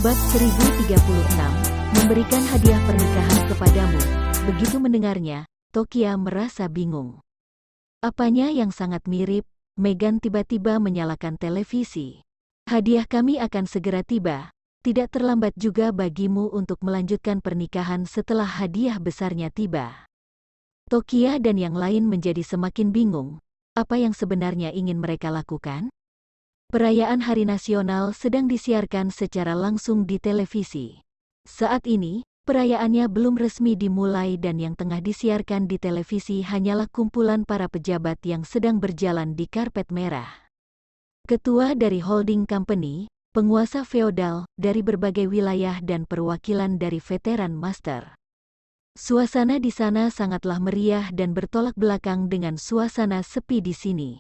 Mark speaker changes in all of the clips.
Speaker 1: Bab 1036, memberikan hadiah pernikahan kepadamu. Begitu mendengarnya, Tokia merasa bingung. Apanya yang sangat mirip? Megan tiba-tiba menyalakan televisi. Hadiah kami akan segera tiba. Tidak terlambat juga bagimu untuk melanjutkan pernikahan setelah hadiah besarnya tiba. Tokia dan yang lain menjadi semakin bingung. Apa yang sebenarnya ingin mereka lakukan? Perayaan Hari Nasional sedang disiarkan secara langsung di televisi. Saat ini, perayaannya belum resmi dimulai dan yang tengah disiarkan di televisi hanyalah kumpulan para pejabat yang sedang berjalan di karpet merah. Ketua dari holding company, penguasa feodal dari berbagai wilayah dan perwakilan dari veteran master. Suasana di sana sangatlah meriah dan bertolak belakang dengan suasana sepi di sini.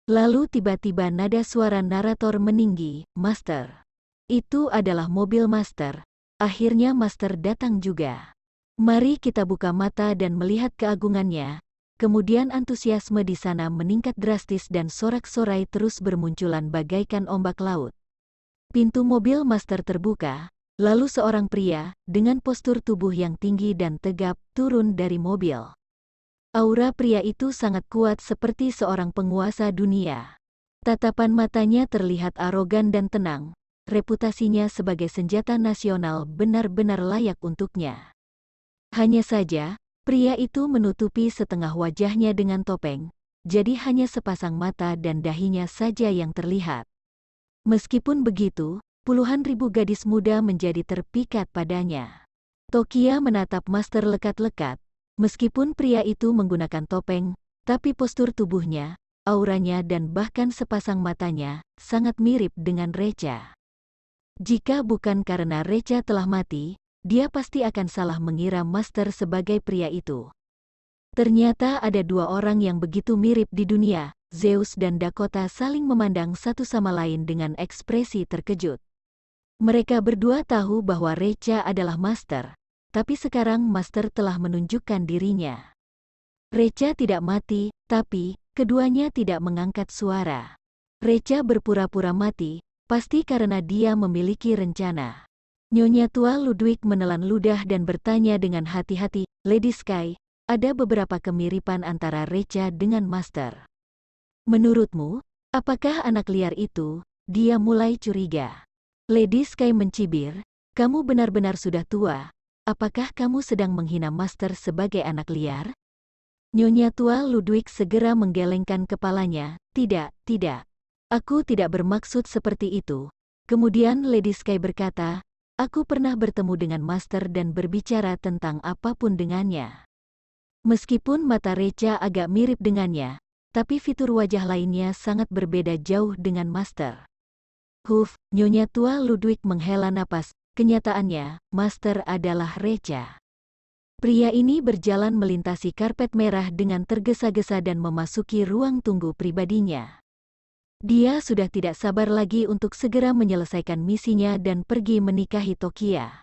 Speaker 1: Lalu tiba-tiba nada suara narator meninggi, "Master." Itu adalah mobil Master. Akhirnya Master datang juga. Mari kita buka mata dan melihat keagungannya. Kemudian antusiasme di sana meningkat drastis dan sorak-sorai terus bermunculan bagaikan ombak laut. Pintu mobil Master terbuka, lalu seorang pria, dengan postur tubuh yang tinggi dan tegap, turun dari mobil. Aura pria itu sangat kuat seperti seorang penguasa dunia. Tatapan matanya terlihat arogan dan tenang, reputasinya sebagai senjata nasional benar-benar layak untuknya. Hanya saja, pria itu menutupi setengah wajahnya dengan topeng, jadi hanya sepasang mata dan dahinya saja yang terlihat. Meskipun begitu, puluhan ribu gadis muda menjadi terpikat padanya. Tokia menatap Master lekat-lekat. Meskipun pria itu menggunakan topeng, tapi postur tubuhnya, auranya dan bahkan sepasang matanya, sangat mirip dengan Recha. Jika bukan karena Recha telah mati, dia pasti akan salah mengira Master sebagai pria itu. Ternyata ada dua orang yang begitu mirip di dunia. Zeus dan Dakota saling memandang satu sama lain dengan ekspresi terkejut. Mereka berdua tahu bahwa Recha adalah Master, tapi sekarang Master telah menunjukkan dirinya. Recha tidak mati, tapi keduanya tidak mengangkat suara. Recha berpura-pura mati, pasti karena dia memiliki rencana. Nyonya tua Ludwig menelan ludah dan bertanya dengan hati-hati, "Lady Sky, ada beberapa kemiripan antara Recha dengan Master. Menurutmu, apakah anak liar itu?" Dia mulai curiga. Lady Sky mencibir, "Kamu benar-benar sudah tua. Apakah kamu sedang menghina Master sebagai anak liar?" Nyonya tua Ludwig segera menggelengkan kepalanya, "Tidak, tidak. Aku tidak bermaksud seperti itu." Kemudian Lady Sky berkata, "Aku pernah bertemu dengan Master dan berbicara tentang apapun dengannya. Meskipun mata Recha agak mirip dengannya, tapi fitur wajah lainnya sangat berbeda jauh dengan Master." Nyonya tua Ludwig menghela napas. Kenyataannya, Master adalah Recha. Pria ini berjalan melintasi karpet merah dengan tergesa-gesa dan memasuki ruang tunggu pribadinya. Dia sudah tidak sabar lagi untuk segera menyelesaikan misinya dan pergi menikahi Tokia.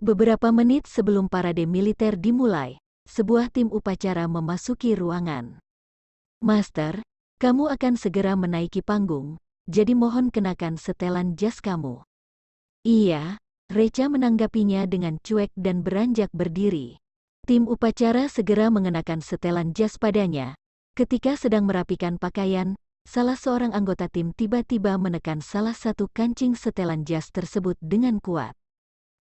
Speaker 1: Beberapa menit sebelum parade militer dimulai, sebuah tim upacara memasuki ruangan. "Master, kamu akan segera menaiki panggung, jadi mohon kenakan setelan jas kamu." "Iya," Recha menanggapinya dengan cuek dan beranjak berdiri. Tim upacara segera mengenakan setelan jas padanya. Ketika sedang merapikan pakaian, salah seorang anggota tim tiba-tiba menekan salah satu kancing setelan jas tersebut dengan kuat.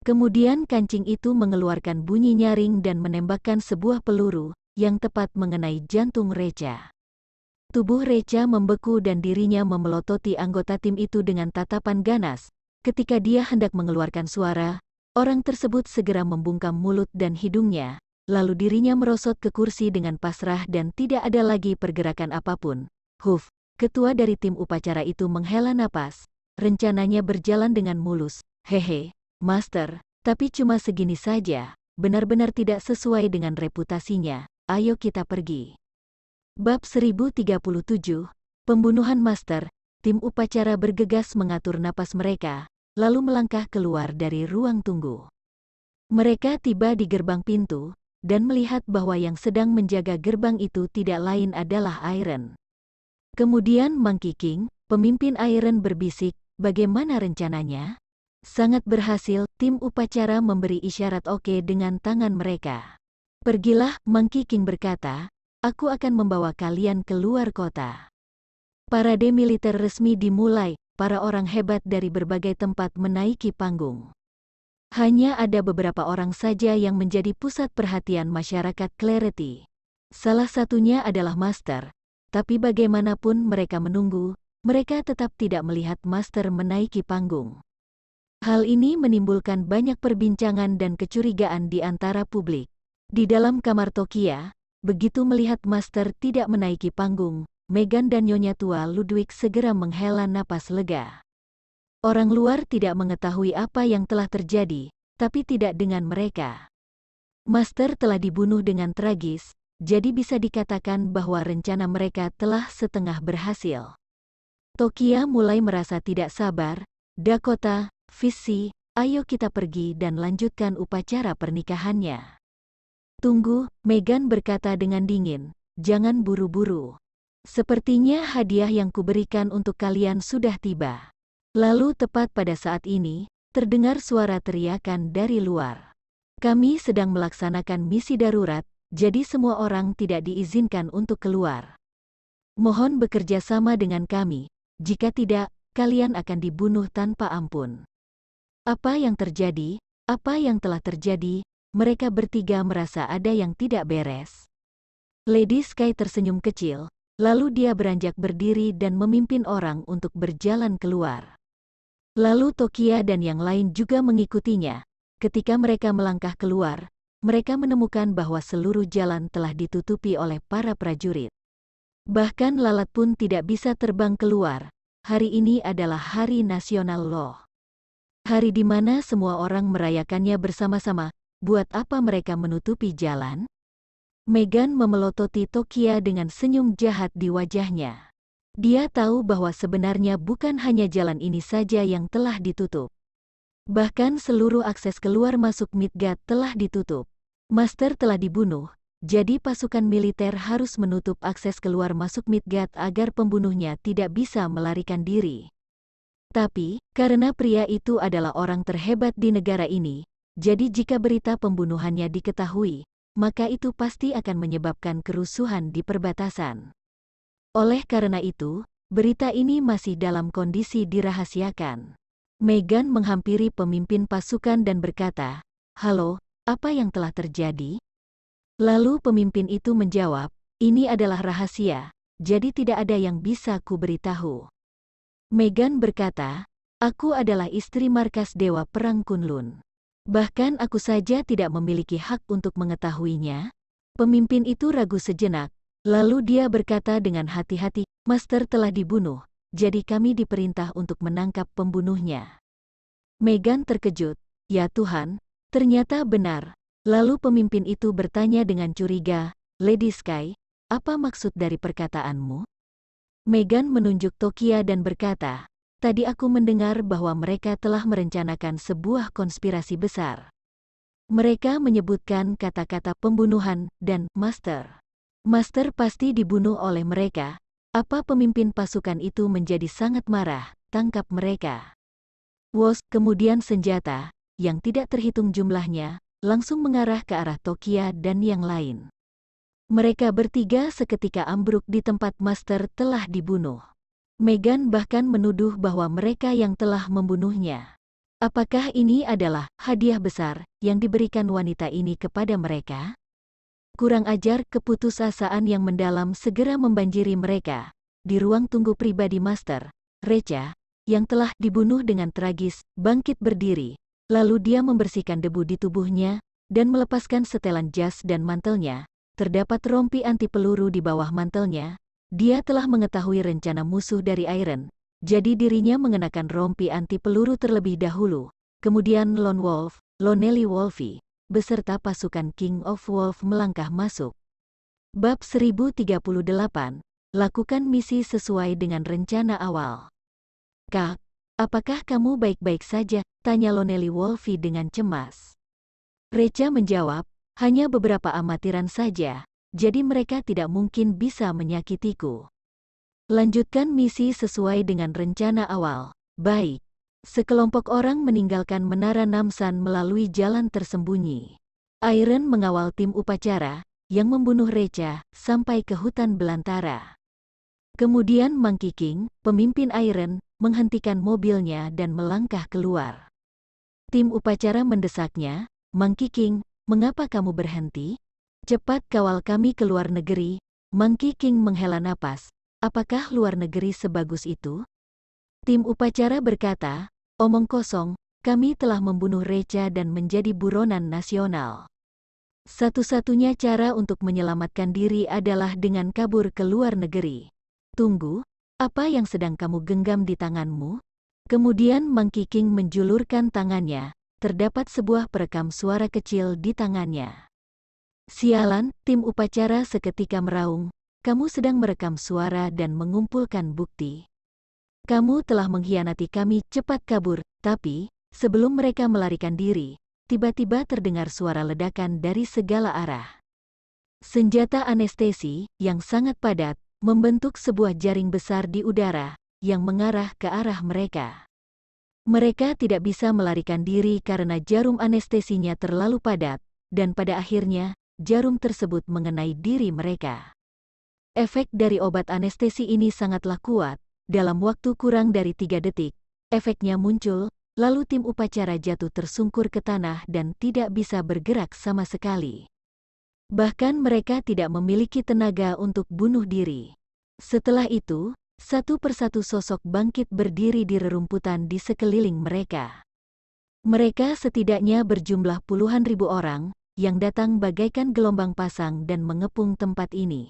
Speaker 1: Kemudian kancing itu mengeluarkan bunyi nyaring dan menembakkan sebuah peluru, yang tepat mengenai jantung Recha. Tubuh Recha membeku dan dirinya memelototi anggota tim itu dengan tatapan ganas. Ketika dia hendak mengeluarkan suara, orang tersebut segera membungkam mulut dan hidungnya, lalu dirinya merosot ke kursi dengan pasrah dan tidak ada lagi pergerakan apapun. Ketua dari tim upacara itu menghela napas. Rencananya berjalan dengan mulus. "Hehe, Master, tapi cuma segini saja, benar-benar tidak sesuai dengan reputasinya. Ayo kita pergi." Bab 1037, Pembunuhan Master. Tim upacara bergegas mengatur napas mereka, lalu melangkah keluar dari ruang tunggu. Mereka tiba di gerbang pintu, dan melihat bahwa yang sedang menjaga gerbang itu tidak lain adalah Iron. Kemudian Monkey King, pemimpin Iron berbisik, "Bagaimana rencananya?" Sangat berhasil, tim upacara memberi isyarat oke dengan tangan mereka. Pergilah, Monkey King berkata, aku akan membawa kalian keluar kota. Parade militer resmi dimulai, para orang hebat dari berbagai tempat menaiki panggung. Hanya ada beberapa orang saja yang menjadi pusat perhatian masyarakat Clarity. Salah satunya adalah Master, tapi bagaimanapun mereka menunggu, mereka tetap tidak melihat Master menaiki panggung. Hal ini menimbulkan banyak perbincangan dan kecurigaan di antara publik. Di dalam kamar Tokia, begitu melihat Master tidak menaiki panggung, Meghan dan Nyonya tua Ludwig segera menghela napas lega. Orang luar tidak mengetahui apa yang telah terjadi, tapi tidak dengan mereka. Master telah dibunuh dengan tragis, jadi bisa dikatakan bahwa rencana mereka telah setengah berhasil. Tokia mulai merasa tidak sabar. Dakota, Visi, ayo kita pergi dan lanjutkan upacara pernikahannya. Tunggu, Meghan berkata dengan dingin, jangan buru-buru. Sepertinya hadiah yang kuberikan untuk kalian sudah tiba. Lalu tepat pada saat ini, terdengar suara teriakan dari luar. Kami sedang melaksanakan misi darurat, jadi semua orang tidak diizinkan untuk keluar. Mohon bekerja sama dengan kami, jika tidak, kalian akan dibunuh tanpa ampun. Apa yang terjadi? Apa yang telah terjadi? Mereka bertiga merasa ada yang tidak beres. Lady Sky tersenyum kecil, lalu dia beranjak berdiri dan memimpin orang untuk berjalan keluar. Lalu Tokia dan yang lain juga mengikutinya. Ketika mereka melangkah keluar, mereka menemukan bahwa seluruh jalan telah ditutupi oleh para prajurit. Bahkan lalat pun tidak bisa terbang keluar. Hari ini adalah Hari Nasional Loh. Hari di mana semua orang merayakannya bersama-sama. Buat apa mereka menutupi jalan? Meghan memelototi Tokia dengan senyum jahat di wajahnya. Dia tahu bahwa sebenarnya bukan hanya jalan ini saja yang telah ditutup. Bahkan seluruh akses keluar masuk Midgard telah ditutup. Master telah dibunuh, jadi pasukan militer harus menutup akses keluar masuk Midgard agar pembunuhnya tidak bisa melarikan diri. Tapi, karena pria itu adalah orang terhebat di negara ini, jadi jika berita pembunuhannya diketahui, maka itu pasti akan menyebabkan kerusuhan di perbatasan. Oleh karena itu, berita ini masih dalam kondisi dirahasiakan. Meghan menghampiri pemimpin pasukan dan berkata, "Halo, apa yang telah terjadi?" Lalu pemimpin itu menjawab, "Ini adalah rahasia, jadi tidak ada yang bisa kuberitahu." Meghan berkata, "Aku adalah istri markas Dewa Perang Kunlun. Bahkan aku saja tidak memiliki hak untuk mengetahuinya." Pemimpin itu ragu sejenak. Lalu dia berkata dengan hati-hati, "Master telah dibunuh, jadi kami diperintah untuk menangkap pembunuhnya." Meghan terkejut, "Ya Tuhan, ternyata benar." Lalu pemimpin itu bertanya dengan curiga, "Lady Sky, apa maksud dari perkataanmu?" Meghan menunjuk Tokia dan berkata, "Tadi aku mendengar bahwa mereka telah merencanakan sebuah konspirasi besar. Mereka menyebutkan kata-kata pembunuhan dan Master. Master pasti dibunuh oleh mereka." Apa pemimpin pasukan itu menjadi sangat marah, "Tangkap mereka." Wos, kemudian senjata, yang tidak terhitung jumlahnya, langsung mengarah ke arah Tokia dan yang lain. Mereka bertiga seketika ambruk di tempat Master telah dibunuh. Meghan bahkan menuduh bahwa mereka yang telah membunuhnya. Apakah ini adalah hadiah besar yang diberikan wanita ini kepada mereka? Kurang ajar, keputusasaan yang mendalam segera membanjiri mereka. Di ruang tunggu pribadi Master, Recha, yang telah dibunuh dengan tragis, bangkit berdiri. Lalu dia membersihkan debu di tubuhnya, dan melepaskan setelan jas dan mantelnya. Terdapat rompi anti peluru di bawah mantelnya. Dia telah mengetahui rencana musuh dari Iron, jadi dirinya mengenakan rompi anti peluru terlebih dahulu. Kemudian Lone Wolf, Lonely Wolfie, beserta pasukan King of Wolf melangkah masuk. Bab 1038, lakukan misi sesuai dengan rencana awal. "Kak, apakah kamu baik-baik saja?" tanya Lonely Wolfie dengan cemas. Recha menjawab, "Hanya beberapa amatiran saja, jadi mereka tidak mungkin bisa menyakitiku. Lanjutkan misi sesuai dengan rencana awal." "Baik." Sekelompok orang meninggalkan Menara Namsan melalui jalan tersembunyi. Iron mengawal tim upacara, yang membunuh Recha, sampai ke hutan belantara. Kemudian Monkey King, pemimpin Iron, menghentikan mobilnya dan melangkah keluar. Tim upacara mendesaknya, "Monkey King, mengapa kamu berhenti? Cepat kawal kami ke luar negeri." Monkey King menghela napas, "Apakah luar negeri sebagus itu?" Tim upacara berkata, "Omong kosong, kami telah membunuh Recha dan menjadi buronan nasional. Satu-satunya cara untuk menyelamatkan diri adalah dengan kabur ke luar negeri." "Tunggu, apa yang sedang kamu genggam di tanganmu?" Kemudian Monkey King menjulurkan tangannya, terdapat sebuah perekam suara kecil di tangannya. "Sialan," tim upacara seketika meraung, "kamu sedang merekam suara dan mengumpulkan bukti. Kamu telah mengkhianati kami, cepat kabur." Tapi, sebelum mereka melarikan diri, tiba-tiba terdengar suara ledakan dari segala arah. Senjata anestesi, yang sangat padat, membentuk sebuah jaring besar di udara, yang mengarah ke arah mereka. Mereka tidak bisa melarikan diri karena jarum anestesinya terlalu padat, dan pada akhirnya, jarum tersebut mengenai diri mereka. Efek dari obat anestesi ini sangatlah kuat. Dalam waktu kurang dari 3 detik, efeknya muncul, lalu tim upacara jatuh tersungkur ke tanah dan tidak bisa bergerak sama sekali. Bahkan mereka tidak memiliki tenaga untuk bunuh diri. Setelah itu, satu persatu sosok bangkit berdiri di rerumputan di sekeliling mereka. Mereka setidaknya berjumlah puluhan ribu orang, yang datang bagaikan gelombang pasang dan mengepung tempat ini.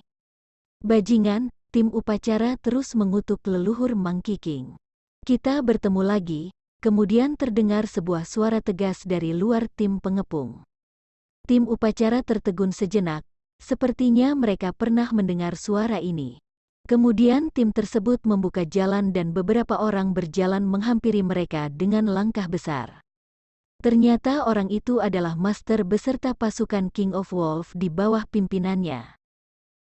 Speaker 1: "Bajingan," tim upacara terus mengutuk leluhur Monkey King. "Kita bertemu lagi." Kemudian terdengar sebuah suara tegas dari luar tim pengepung. Tim upacara tertegun sejenak, sepertinya mereka pernah mendengar suara ini. Kemudian tim tersebut membuka jalan dan beberapa orang berjalan menghampiri mereka dengan langkah besar. Ternyata orang itu adalah Master beserta pasukan King of Wolf di bawah pimpinannya.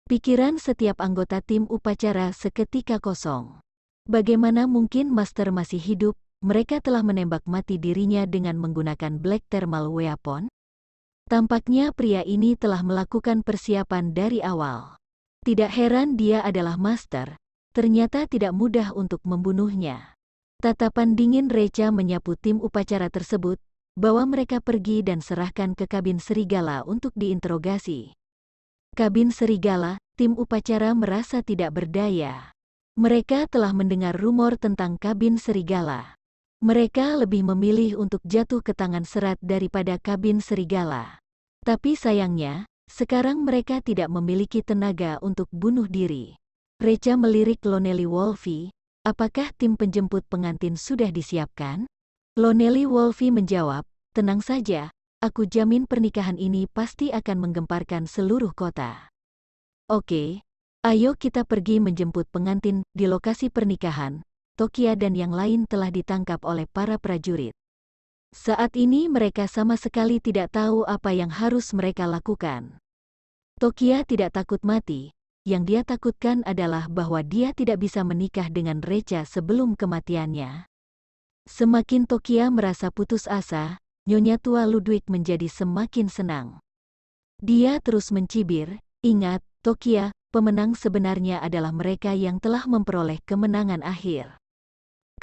Speaker 1: Pikiran setiap anggota tim upacara seketika kosong. Bagaimana mungkin Master masih hidup? Mereka telah menembak mati dirinya dengan menggunakan Black Thermal Weapon. Tampaknya pria ini telah melakukan persiapan dari awal. Tidak heran dia adalah Master, ternyata tidak mudah untuk membunuhnya. Tatapan dingin Recha menyapu tim upacara tersebut, bawa mereka pergi dan serahkan ke kabin serigala untuk diinterogasi. Kabin serigala, tim upacara merasa tidak berdaya. Mereka telah mendengar rumor tentang kabin serigala. Mereka lebih memilih untuk jatuh ke tangan Serat daripada kabin serigala. Tapi sayangnya, sekarang mereka tidak memiliki tenaga untuk bunuh diri. Recha melirik Lonely Wolfie, "Apakah tim penjemput pengantin sudah disiapkan?" Lonely Wolfie menjawab, "Tenang saja. Aku jamin pernikahan ini pasti akan menggemparkan seluruh kota." "Oke, ayo kita pergi menjemput pengantin." Di lokasi pernikahan, Tokia dan yang lain telah ditangkap oleh para prajurit. Saat ini mereka sama sekali tidak tahu apa yang harus mereka lakukan. Tokia tidak takut mati, yang dia takutkan adalah bahwa dia tidak bisa menikah dengan Recha sebelum kematiannya. Semakin Tokia merasa putus asa, Nyonya tua Ludwig menjadi semakin senang. Dia terus mencibir, "Ingat, Tokia, pemenang sebenarnya adalah mereka yang telah memperoleh kemenangan akhir.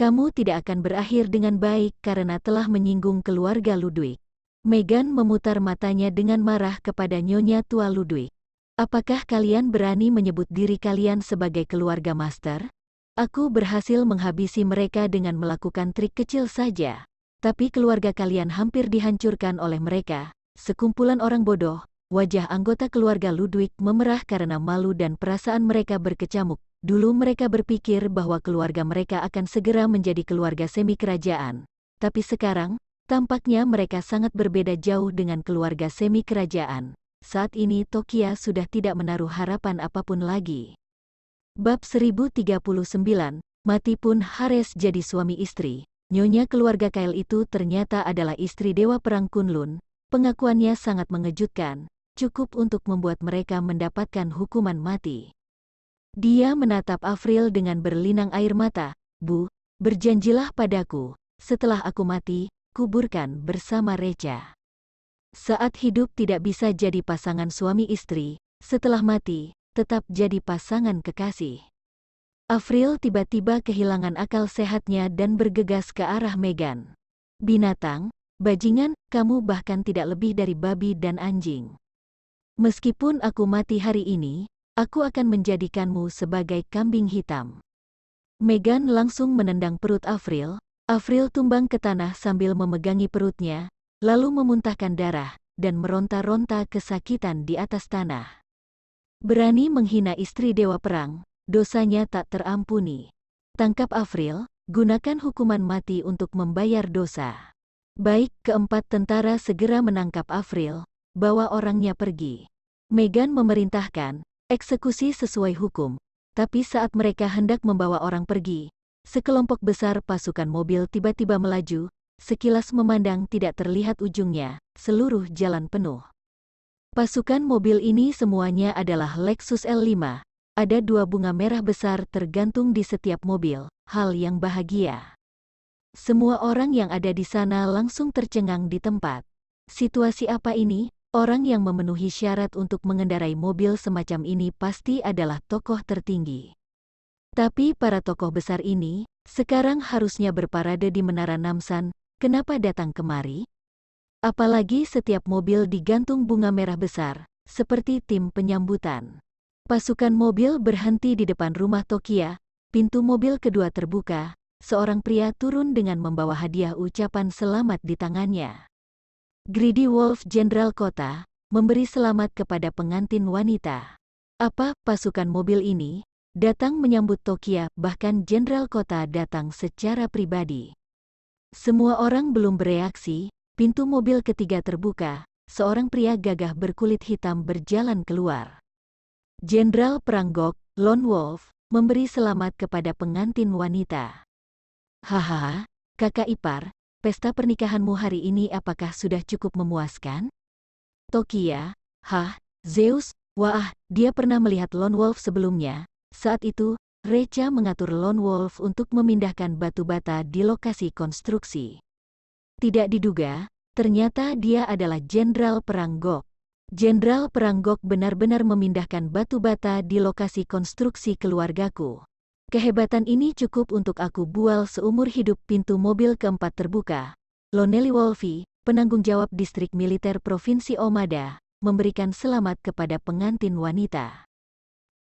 Speaker 1: Kamu tidak akan berakhir dengan baik karena telah menyinggung keluarga Ludwig." Meghan memutar matanya dengan marah kepada Nyonya tua Ludwig. "Apakah kalian berani menyebut diri kalian sebagai keluarga Master? Aku berhasil menghabisi mereka dengan melakukan trik kecil saja. Tapi keluarga kalian hampir dihancurkan oleh mereka, sekumpulan orang bodoh." Wajah anggota keluarga Ludwig memerah karena malu dan perasaan mereka berkecamuk. Dulu mereka berpikir bahwa keluarga mereka akan segera menjadi keluarga semi kerajaan. Tapi sekarang, tampaknya mereka sangat berbeda jauh dengan keluarga semi kerajaan. Saat ini Tokia sudah tidak menaruh harapan apapun lagi. Bab 1039, Mati pun Hares jadi suami istri. Nyonya keluarga Kail itu ternyata adalah istri Dewa Perang Kunlun. Pengakuannya sangat mengejutkan, cukup untuk membuat mereka mendapatkan hukuman mati. Dia menatap Avril dengan berlinang air mata. "Bu, berjanjilah padaku, setelah aku mati, kuburkan bersama Reca. Saat hidup tidak bisa jadi pasangan suami istri, setelah mati, tetap jadi pasangan kekasih. Avril tiba-tiba kehilangan akal sehatnya dan bergegas ke arah Meghan. Binatang, bajingan, kamu bahkan tidak lebih dari babi dan anjing. Meskipun aku mati hari ini, aku akan menjadikanmu sebagai kambing hitam. Meghan langsung menendang perut Avril. Avril tumbang ke tanah sambil memegangi perutnya, lalu memuntahkan darah, dan meronta-ronta kesakitan di atas tanah. Berani menghina istri dewa perang, dosanya tak terampuni. Tangkap Avril, gunakan hukuman mati untuk membayar dosa. Baik, keempat tentara segera menangkap Avril, bawa orangnya pergi. Meghan memerintahkan, eksekusi sesuai hukum, tapi saat mereka hendak membawa orang pergi, sekelompok besar pasukan mobil tiba-tiba melaju. Sekilas memandang tidak terlihat ujungnya, seluruh jalan penuh. Pasukan mobil ini semuanya adalah Lexus L5, ada 2 bunga merah besar tergantung di setiap mobil, hal yang bahagia. Semua orang yang ada di sana langsung tercengang di tempat. Situasi apa ini? Orang yang memenuhi syarat untuk mengendarai mobil semacam ini pasti adalah tokoh tertinggi. Tapi para tokoh besar ini, sekarang harusnya berparade di Menara Namsan. Kenapa datang kemari? Apalagi setiap mobil digantung bunga merah besar, seperti tim penyambutan. Pasukan mobil berhenti di depan rumah Tokia, pintu mobil kedua terbuka, seorang pria turun dengan membawa hadiah ucapan selamat di tangannya. Greedy Wolf Jenderal Kota, memberi selamat kepada pengantin wanita. Apa, pasukan mobil ini, datang menyambut Tokia, bahkan Jenderal Kota datang secara pribadi. Semua orang belum bereaksi, pintu mobil ketiga terbuka, seorang pria gagah berkulit hitam berjalan keluar. Jenderal Perang Gok, Lone Wolf, memberi selamat kepada pengantin wanita. Hahaha, kakak ipar, pesta pernikahanmu hari ini apakah sudah cukup memuaskan? Tokia, Zeus, wah, dia pernah melihat Lone Wolf sebelumnya. Saat itu, Reca mengatur Lone Wolf untuk memindahkan batu bata di lokasi konstruksi. Tidak diduga, ternyata dia adalah Jenderal Perang Gok. Jenderal Perang Gok benar-benar memindahkan batu bata di lokasi konstruksi keluargaku. Kehebatan ini cukup untuk aku bual seumur hidup. Pintu mobil keempat terbuka. Lonely Wolfie, penanggung jawab distrik militer Provinsi Omada, memberikan selamat kepada pengantin wanita.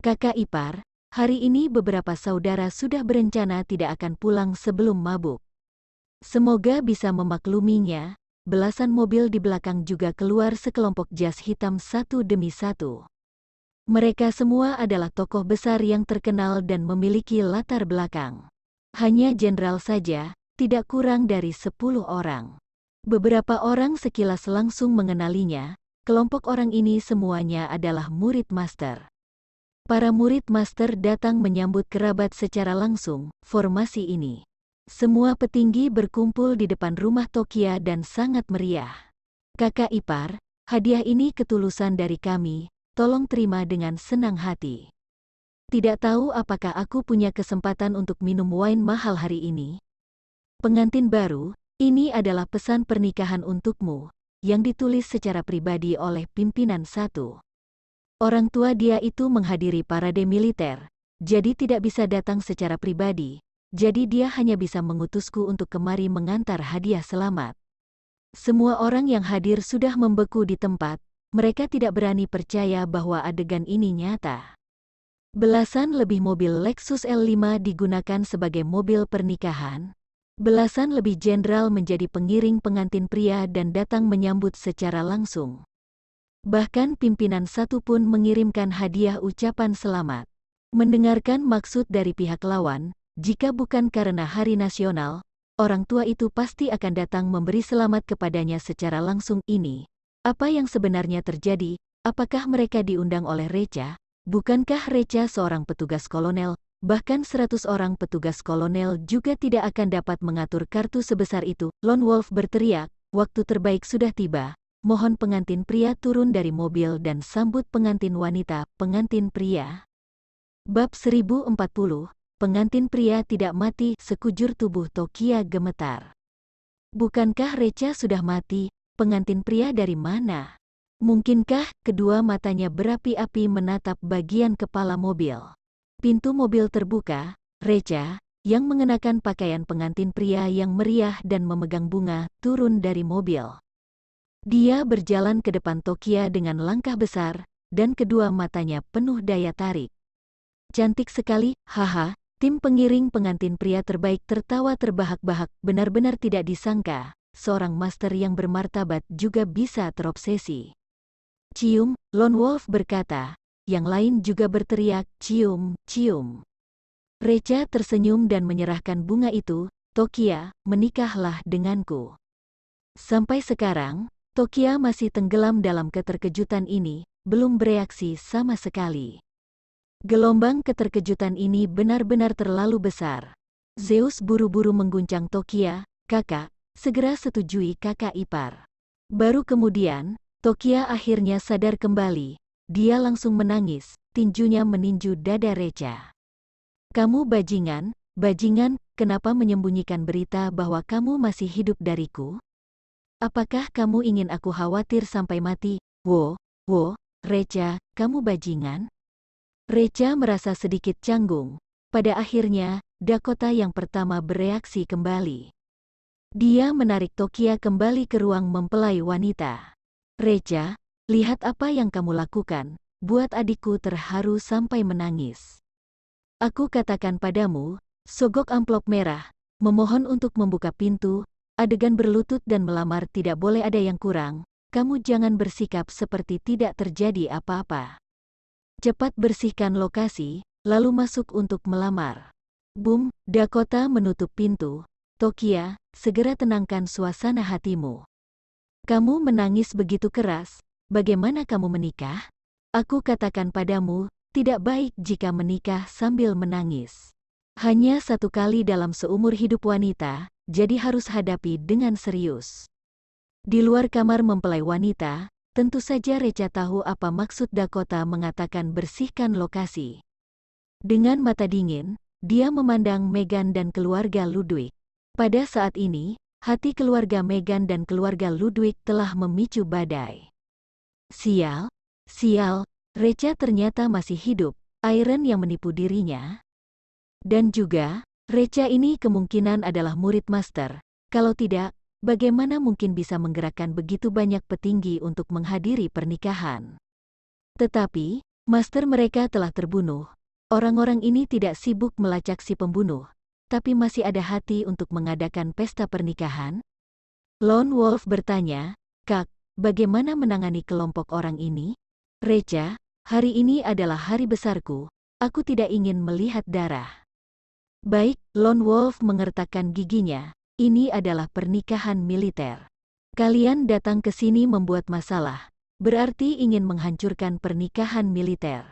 Speaker 1: Kakak ipar, hari ini beberapa saudara sudah berencana tidak akan pulang sebelum mabuk. Semoga bisa memakluminya. Belasan mobil di belakang juga keluar sekelompok jas hitam satu demi satu. Mereka semua adalah tokoh besar yang terkenal dan memiliki latar belakang. Hanya jenderal saja, tidak kurang dari 10 orang. Beberapa orang sekilas langsung mengenalinya. Kelompok orang ini semuanya adalah murid master. Para murid master datang menyambut kerabat secara langsung. Formasi ini, semua petinggi berkumpul di depan rumah Tokia dan sangat meriah. Kakak ipar, hadiah ini ketulusan dari kami, tolong terima dengan senang hati. Tidak tahu apakah aku punya kesempatan untuk minum wine mahal hari ini? Pengantin baru, ini adalah pesan pernikahan untukmu, yang ditulis secara pribadi oleh pimpinan 1. Orang tua dia itu menghadiri parade militer, jadi tidak bisa datang secara pribadi, jadi dia hanya bisa mengutusku untuk kemari mengantar hadiah selamat. Semua orang yang hadir sudah membeku di tempat, mereka tidak berani percaya bahwa adegan ini nyata. Belasan lebih mobil Lexus L5 digunakan sebagai mobil pernikahan. Belasan lebih jenderal menjadi pengiring pengantin pria dan datang menyambut secara langsung. Bahkan pimpinan 1 pun mengirimkan hadiah ucapan selamat. Mendengarkan maksud dari pihak lawan, jika bukan karena hari nasional, orang tua itu pasti akan datang memberi selamat kepadanya secara langsung. Ini, apa yang sebenarnya terjadi? Apakah mereka diundang oleh Reca? Bukankah Reca seorang petugas kolonel? Bahkan 100 orang petugas kolonel juga tidak akan dapat mengatur kartu sebesar itu. Lone Wolf berteriak, waktu terbaik sudah tiba. Mohon pengantin pria turun dari mobil dan sambut pengantin wanita. Pengantin pria. Bab 1040, pengantin pria tidak mati. Sekujur tubuh Tokia gemetar. Bukankah Recha sudah mati? Pengantin pria dari mana? Mungkinkah kedua matanya berapi-api menatap bagian kepala mobil? Pintu mobil terbuka, Recha, yang mengenakan pakaian pengantin pria yang meriah dan memegang bunga, turun dari mobil. Dia berjalan ke depan Tokia dengan langkah besar, dan kedua matanya penuh daya tarik. Cantik sekali, haha, tim pengiring pengantin pria terbaik tertawa terbahak-bahak, benar-benar tidak disangka, seorang master yang bermartabat juga bisa terobsesi. Cium, Lone Wolf berkata, yang lain juga berteriak, cium, cium. Recha tersenyum dan menyerahkan bunga itu, Tokia, menikahlah denganku. Sampai sekarang, Tokia masih tenggelam dalam keterkejutan ini, belum bereaksi sama sekali. Gelombang keterkejutan ini benar-benar terlalu besar. Zeus buru-buru mengguncang Tokia, kakak, segera setujui kakak ipar. Baru kemudian, Tokia akhirnya sadar kembali. Dia langsung menangis, tinjunya meninju dada Recha. Kamu bajingan, bajingan, kenapa menyembunyikan berita bahwa kamu masih hidup dariku? Apakah kamu ingin aku khawatir sampai mati? Wo, Recha, kamu bajingan? Recha merasa sedikit canggung. Pada akhirnya, Dakota yang pertama bereaksi kembali. Dia menarik Tokia kembali ke ruang mempelai wanita. Recha, lihat apa yang kamu lakukan, buat adikku terharu sampai menangis. Aku katakan padamu, sogok amplop merah, memohon untuk membuka pintu, adegan berlutut dan melamar tidak boleh ada yang kurang, kamu jangan bersikap seperti tidak terjadi apa-apa. Cepat bersihkan lokasi, lalu masuk untuk melamar. Boom, Dakota menutup pintu. Tokia, segera tenangkan suasana hatimu. Kamu menangis begitu keras, bagaimana kamu menikah? Aku katakan padamu, tidak baik jika menikah sambil menangis. Hanya satu kali dalam seumur hidup wanita, jadi harus hadapi dengan serius. Di luar kamar mempelai wanita, tentu saja Recha tahu apa maksud Dakota mengatakan bersihkan lokasi. Dengan mata dingin, dia memandang Meghan dan keluarga Ludwig. Pada saat ini, hati keluarga Meghan dan keluarga Ludwig telah memicu badai. Sial, Recha ternyata masih hidup, Iron yang menipu dirinya. Dan juga, Recha ini kemungkinan adalah murid master, kalau tidak, bagaimana mungkin bisa menggerakkan begitu banyak petinggi untuk menghadiri pernikahan? Tetapi, master mereka telah terbunuh. Orang-orang ini tidak sibuk melacak si pembunuh, tapi masih ada hati untuk mengadakan pesta pernikahan? Lone Wolf bertanya, Kak, bagaimana menangani kelompok orang ini? Recha, hari ini adalah hari besarku, aku tidak ingin melihat darah. Baik, Lone Wolf mengertakkan giginya. Ini adalah pernikahan militer. Kalian datang ke sini membuat masalah, berarti ingin menghancurkan pernikahan militer.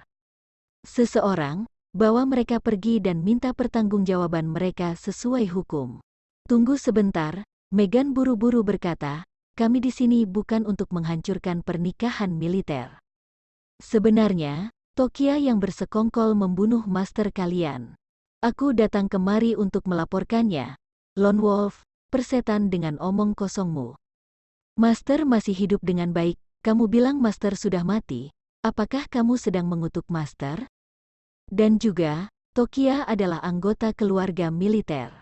Speaker 1: Seseorang, bawa mereka pergi dan minta pertanggungjawaban mereka sesuai hukum. Tunggu sebentar, Meghan buru-buru berkata, kami di sini bukan untuk menghancurkan pernikahan militer. Sebenarnya, Tokia yang bersekongkol membunuh master kalian. Aku datang kemari untuk melaporkannya. Lone Wolf, persetan dengan omong kosongmu. Master masih hidup dengan baik, kamu bilang Master sudah mati, apakah kamu sedang mengutuk Master? Dan juga, Tokia adalah anggota keluarga militer.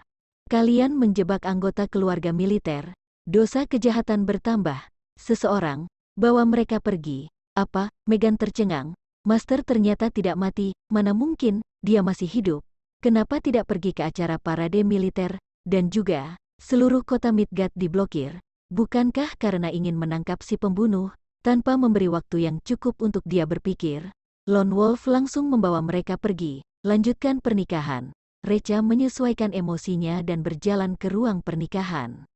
Speaker 1: Kalian menjebak anggota keluarga militer, dosa kejahatan bertambah. Seseorang, bawa mereka pergi. Apa? Meghan tercengang. Master ternyata tidak mati, mana mungkin, dia masih hidup. Kenapa tidak pergi ke acara parade militer? Dan juga, seluruh kota Midgard diblokir. Bukankah karena ingin menangkap si pembunuh, tanpa memberi waktu yang cukup untuk dia berpikir? Lone Wolf langsung membawa mereka pergi, lanjutkan pernikahan. Recha menyesuaikan emosinya dan berjalan ke ruang pernikahan.